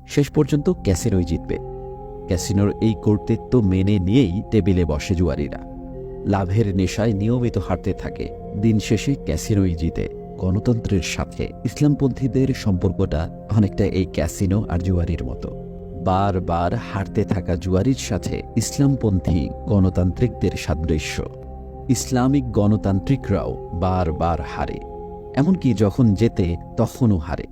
শেষ পর্যন্ত ক্যাসিনোই জিতবে। ক্যাসিনোর এই কর্তৃত্ব মেনে নিয়েই টেবিলে বসে জুয়ারিরা। লাভের নেশায় নিয়মিত হারতে থাকে। দিন শেষে ক্যাসিনোই জিতে। গণতন্ত্রের সাথে ইসলামপন্থীদের সম্পর্কটা অনেকটা এই ক্যাসিনো আর জুয়ারির মতো। বারবার হারতে থাকা জুয়ারির সাথে ইসলামপন্থী গণতান্ত্রিকদের সাদৃশ্য। ইসলামিক গণতান্ত্রিকরাও বারবার হারে, এমনকি যখন জেতে তখনও হারে।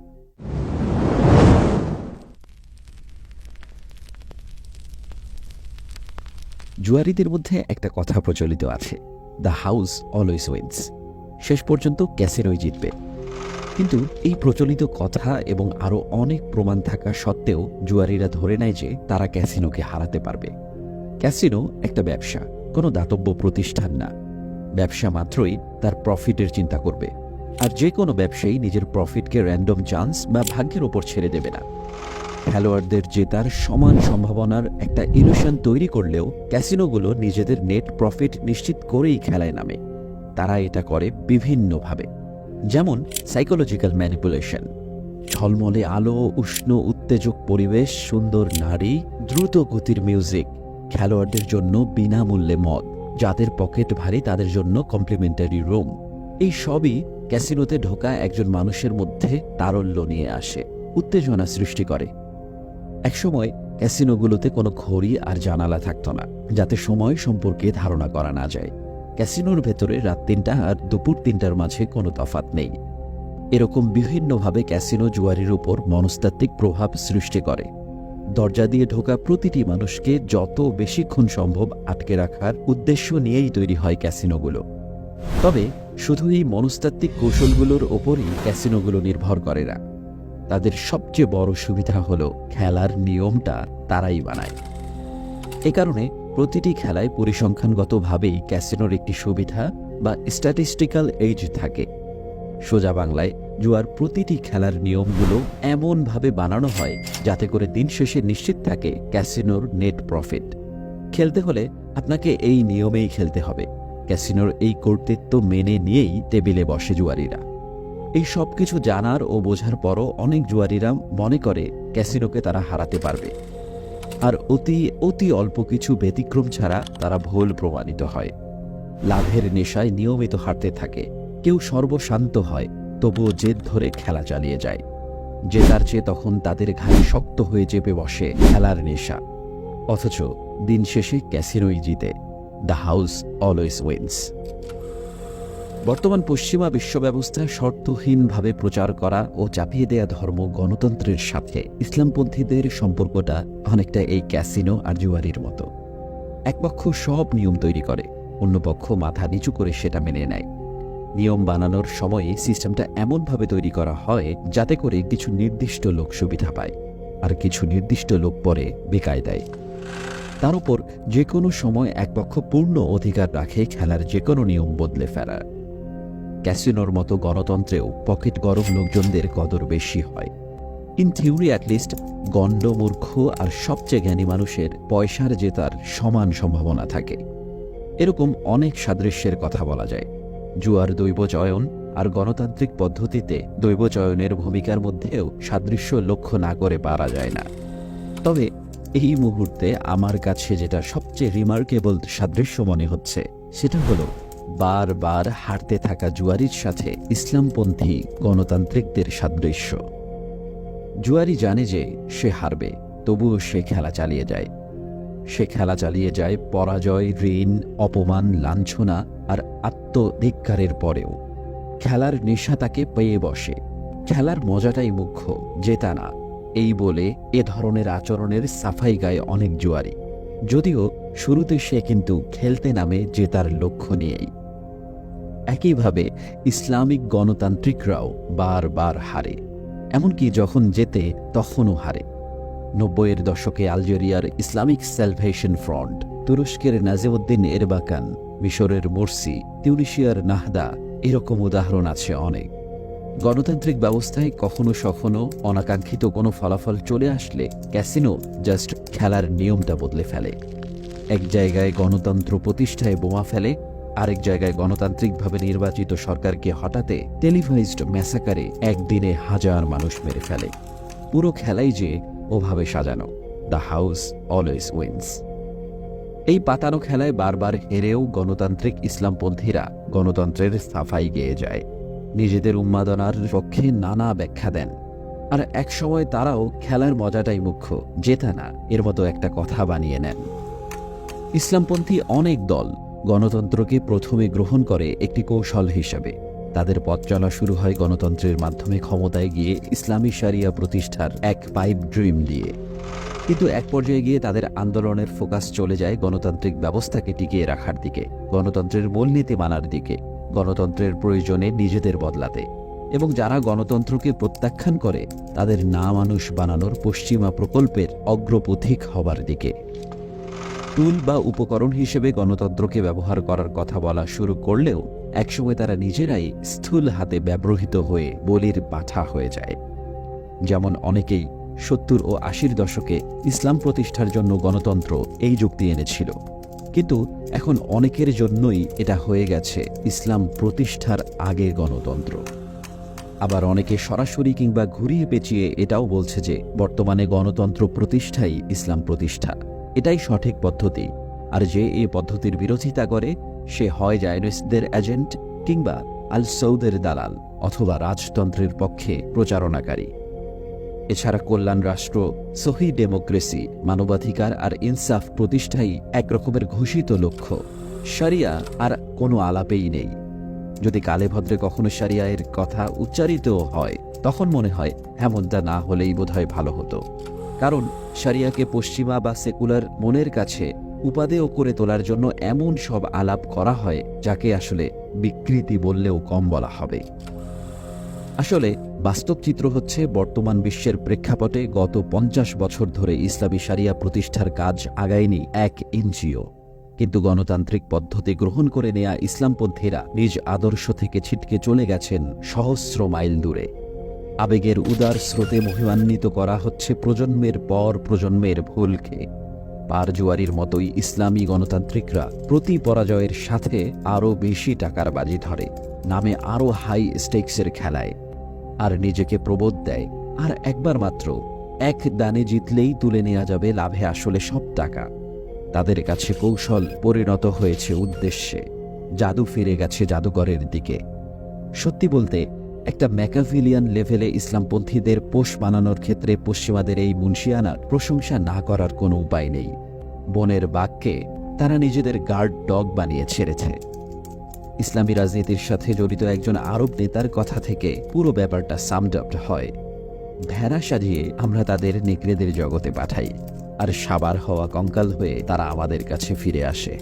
জুয়ারিদের মধ্যে একটা কথা প্রচলিত আছে, দ্য হাউস অলওয়েজ উইন্স। শেষ পর্যন্ত ক্যাসিনোই জিতবে। কিন্তু এই প্রচলিত কথা এবং আরও অনেক প্রমাণ থাকা সত্ত্বেও জুয়ারিরা ধরে নেয় যে তারা ক্যাসিনোকে হারাতে পারবে। ক্যাসিনো একটা ব্যবসা, কোনো দাতব্য প্রতিষ্ঠান না। ব্যবসা মাত্রই তার প্রফিটের চিন্তা করবে, আর যে কোনো ব্যবসায়ী নিজের প্রফিটকে র্যান্ডম চান্স বা ভাগ্যের ওপর ছেড়ে দেবে না। খেলোয়াড়দের জেতার সমান সম্ভাবনার একটা ইলুশন তৈরি করলেও ক্যাসিনোগুলো নিজেদের নেট প্রফিট নিশ্চিত করেই খেলায় নামে। তারা এটা করে বিভিন্নভাবে, যেমন সাইকোলজিক্যাল ম্যানিপুলেশন। ঝলমলে আলো, উষ্ণ উত্তেজক পরিবেশ, সুন্দর নারী, দ্রুত গতির মিউজিক, খেলোয়াড়দের জন্য বিনামূল্যে মদ, যাদের পকেট ভারী তাদের জন্য কমপ্লিমেন্টারি রুম। এই সবই ক্যাসিনোতে ঢোকা একজন মানুষের মধ্যে তারল্য নিয়ে আসে, উত্তেজনা সৃষ্টি করে। একসময় ক্যাসিনোগুলোতে কোনো ঘড়ি আর জানালা থাকত না, যাতে সময় সম্পর্কে ধারণা করা না যায়। ক্যাসিনোর ভেতরে রাত ৩টা আর দুপুর ৩টার মাঝে কোনো তফাৎ নেই। এরকম বিভিন্নভাবে ক্যাসিনো জুয়ারির উপর মনস্তাত্ত্বিক প্রভাব সৃষ্টি করে। দরজা দিয়ে ঢোকা প্রতিটি মানুষকে যত বেশিক্ষণ সম্ভব আটকে রাখার উদ্দেশ্য নিয়েই তৈরি হয় ক্যাসিনোগুলো। তবে শুধু এই মনস্তাত্ত্বিক কৌশলগুলোর ওপরই ক্যাসিনোগুলো নির্ভর করে না। তাদের সবচেয়ে বড় সুবিধা হলো খেলার নিয়মটা তারাই বানায়। এ কারণে প্রতিটি খেলায় পরিসংখ্যানগতভাবেই ক্যাসিনোর একটি সুবিধা বা স্ট্যাটিস্টিক্যাল এজ থাকে। সোজা বাংলায়, জুয়ার প্রতিটি খেলার নিয়মগুলো এমনভাবে বানানো হয় যাতে করে দিন শেষে নিশ্চিত থাকে ক্যাসিনোর নেট প্রফিট। খেলতে হলে আপনাকে এই নিয়মেই খেলতে হবে। ক্যাসিনোর এই কর্তৃত্ব মেনে নিয়েই টেবিলে বসে জুয়ারিরা। এই সব কিছু জানার ও বোঝার পরও অনেক জুয়ারিরা মনে করে ক্যাসিনোকে তারা হারাতে পারবে, আর অতি অল্প কিছু ব্যতিক্রম ছাড়া তারা ভুল প্রমাণিত হয়। লাভের নেশায় নিয়মিত হারতে থাকে। কেউ সর্বশান্ত হয়, তবুও জেদ ধরে খেলা চালিয়ে যায়। জেতার চেয়ে তখন তাদের ঘাড়ে শক্ত হয়ে চেপে বসে খেলার নেশা। অথচ দিন শেষে ক্যাসিনোই জিতে। The house always wins. বর্তমান পশ্চিমা বিশ্বব্যবস্থা শর্তহীনভাবে প্রচার করা ও চাপিয়ে দেয়া ধর্ম গণতন্ত্রের সাথে ইসলামপন্থীদের সম্পর্কটা অনেকটা এই ক্যাসিনো আর জুয়ারির মতো। এক পক্ষ সব নিয়ম তৈরি করে, অন্য পক্ষ মাথা নিচু করে সেটা মেনে নেয়। নিয়ম বানানোর সময়ে সিস্টেমটা এমনভাবে তৈরি করা হয় যাতে করে কিছু নির্দিষ্ট লোক সুবিধা পায়, আর কিছু নির্দিষ্ট লোক পরে বেকায়দায়। তার উপর যে কোনো সময় এক পক্ষ পূর্ণ অধিকার রাখে খেলার যে কোনো নিয়ম বদলে ফেলার। ক্যাসিনোর মতো গণতন্ত্রেও পকেট গরম লোকজনদের কদর বেশি হয়। ইন থিওরি অ্যাটলিস্ট গণ্ডমূর্খ আর সবচেয়ে জ্ঞানী মানুষের পয়সার জেতার সমান সম্ভাবনা থাকে। এরকম অনেক সাদৃশ্যের কথা বলা যায়। জুয়ার দৈবচয়ন আর গণতান্ত্রিক পদ্ধতিতে দৈবচয়নের ভূমিকার মধ্যেও সাদৃশ্য লক্ষ্য না করে পারা যায় না। তবে এই মুহূর্তে আমার কাছে যেটা সবচেয়ে রিমার্কেবল সাদৃশ্য মনে হচ্ছে সেটা হলো বারবার হারতে থাকা জুয়ারির সাথে ইসলামপন্থী গণতান্ত্রিকদের সাদৃশ্য। জুয়ারি জানে যে সে হারবে, তবুও সে খেলা চালিয়ে যায়। সে খেলা চালিয়ে যায় পরাজয়, ঋণ, অপমান, লাঞ্ছনা আর আত্মধিক্কারের পরেও। খেলার নেশা তাকে পেয়ে বসে। খেলার মজাটাই মুখ্য, জেতা না, এই বলে এ ধরনের আচরণের সাফাই গায় অনেক জুয়ারি। যদিও শুরুতে সে কিন্তু খেলতে নামে জেতার লক্ষ্য নিয়েই। একইভাবে ইসলামিক গণতান্ত্রিকরাও বারবার হারে, এমনকি যখন জেতে তখনও হারে। ৯০-এর দশকে আলজেরিয়ার ইসলামিক স্যালভেশন ফ্রন্ট, তুরস্কের নাজিমুদ্দিন এরবাকান, মিশরের মোরসি, তিউনিশিয়ার নাহদা, এরকম উদাহরণ আছে অনেক। গণতান্ত্রিক ব্যবস্থায় কখনো সখনো অনাকাঙ্ক্ষিত কোনো ফলাফল চলে আসলে ক্যাসিনো জাস্ট খেলার নিয়মটা বদলে ফেলে। এক জায়গায় গণতন্ত্র প্রতিষ্ঠায় বোমা ফেলে, আরেক জায়গায় গণতান্ত্রিকভাবে নির্বাচিত সরকারকে হটাতে টেলিভাইজড ম্যাসাকারে একদিনে হাজার মানুষ মেরে ফেলে। পুরো খেলাই যে ওভাবে সাজানো, দ্য হাউস অলওয়েজ উইন্স। এই পাতানো খেলায় বারবার হেরেও গণতান্ত্রিক ইসলামপন্থীরা গণতন্ত্রের সাফাই গেয়ে যায়, নিজেদের উন্মাদনার পক্ষে নানা ব্যাখ্যা দেন। আর একসময় তারাও খেলার মজাটাই মুখ্য, জেতা না, এর মতো একটা কথা বানিয়ে নেন। ইসলামপন্থী অনেক দল গণতন্ত্রকে প্রথমে গ্রহণ করে একটি কৌশল হিসেবে। তাদের পথ চলা শুরু হয় গণতন্ত্রের মাধ্যমে ক্ষমতায় গিয়ে ইসলামী শরিয়া প্রতিষ্ঠার এক পাইপ ড্রিম দিয়ে। কিন্তু এক পর্যায়ে গিয়ে তাদের আন্দোলনের ফোকাস চলে যায় গণতান্ত্রিক ব্যবস্থাকে টিকিয়ে রাখার দিকে, গণতন্ত্রের মূলনীতি মানার দিকে, গণতন্ত্রের প্রয়োজনে নিজেদের বদলাতে। এবং যারা গণতন্ত্রকে প্রত্যাখ্যান করে তাদের না মানুষ বানানোর পশ্চিমা প্রকল্পের অগ্রপথিক হবার দিকে। টুল বা উপকরণ হিসেবে গণতন্ত্রকে ব্যবহার করার কথা বলা শুরু করলেও একসময় তারা নিজেরাই স্থূল হাতে ব্যবহৃত হয়ে বলির পাঠা হয়ে যায়। যেমন অনেকেই 70 ও 80-র দশকে ইসলাম প্রতিষ্ঠার জন্য গণতন্ত্র এই যুক্তি এনেছিল, কিন্তু এখন অনেকের জন্যই এটা হয়ে গেছে ইসলাম প্রতিষ্ঠার আগে গণতন্ত্র। আবার অনেকে সরাসরি কিংবা ঘুরিয়ে পেঁচিয়ে এটাও বলছে যে বর্তমানে গণতন্ত্র প্রতিষ্ঠাই ইসলাম প্রতিষ্ঠা, এটাই সঠিক পদ্ধতি। আর যে এই পদ্ধতির বিরোধিতা করে সে হয় জায়নিস্টদের এজেন্ট কিংবা আল সৌদের দালাল অথবা রাজতন্ত্রের পক্ষে প্রচারণাকারী। এছাড়া কল্যাণ রাষ্ট্র, সহি ডেমোক্রেসি, মানবাধিকার আর ইনসাফ প্রতিষ্ঠাই একরকমের ঘোষিত লক্ষ্য। শরিয়া আর কোনো আলাপেই নেই। যদি কালে ভদ্রে কখনো শরিয়ার কথা উচ্চারিতও হয় তখন মনে হয় এমনটা না হলেই বোধহয় ভালো হতো, কারণ শরিয়াকে পশ্চিমা বা সেকুলার মনের কাছে উপাদেয় করে তোলার জন্য এমন সব আলাপ করা হয় যাকে আসলে বিকৃতি বললেও কম বলা হবে। আসলে বাস্তব চিত্র হচ্ছে বর্তমান বিশ্বের প্রেক্ষাপটে গত 50 বছর ধরে ইসলামী শরিয়া প্রতিষ্ঠার কাজ আগায়নি 1 ইঞ্চিও। কিন্তু গণতান্ত্রিক পদ্ধতি গ্রহণ করে নেয়া ইসলামপন্থীরা নিজ আদর্শ থেকে ছিটকে চলে গেছেন সহস্র মাইল দূরে। আবেগের উদার স্রোতে মহিমান্বিত করা হচ্ছে প্রজন্মের পর প্রজন্মের ভুলকে। পারজুয়ারির মতোই ইসলামী গণতান্ত্রিকরা প্রতি পরাজয়ের সাথে আরও বেশি টাকার বাজি ধরে, নামে আরও হাই স্টেকসের খেলায়, আর নিজেকে প্রবোধ দেয় আর একবার মাত্র এক দানে জিতলেই তুলে নেওয়া যাবে লাভে আসলে সব টাকা। তাদের কাছে কৌশল পরিণত হয়েছে উদ্দেশ্যে, জাদু ফিরে গেছে জাদুঘরের দিকে। সত্যি বলতে একটা ম্যাকাভিলিয়ান লেভেলে ইসলামপন্থীদের পোষ বানানোর ক্ষেত্রে পশ্চিমাদের এই মুন্সিয়ানার প্রশংসা না করার কোনো উপায় নেই। বনের বাঘকে তারা নিজেদের গার্ড ডগ বানিয়ে ছেড়েছে। ইসলামী রাজনীতির সাথে জড়িত একজন আরব নেতার কথা থেকে পুরো ব্যাপারটা সামড আপ হয়। ভেড়া সাজিয়ে আমরা তাদের নেকড়েদের জগতে পাঠাই, আর সাবার হওয়া কঙ্কাল হয়ে তারা আমাদের কাছে ফিরে আসে।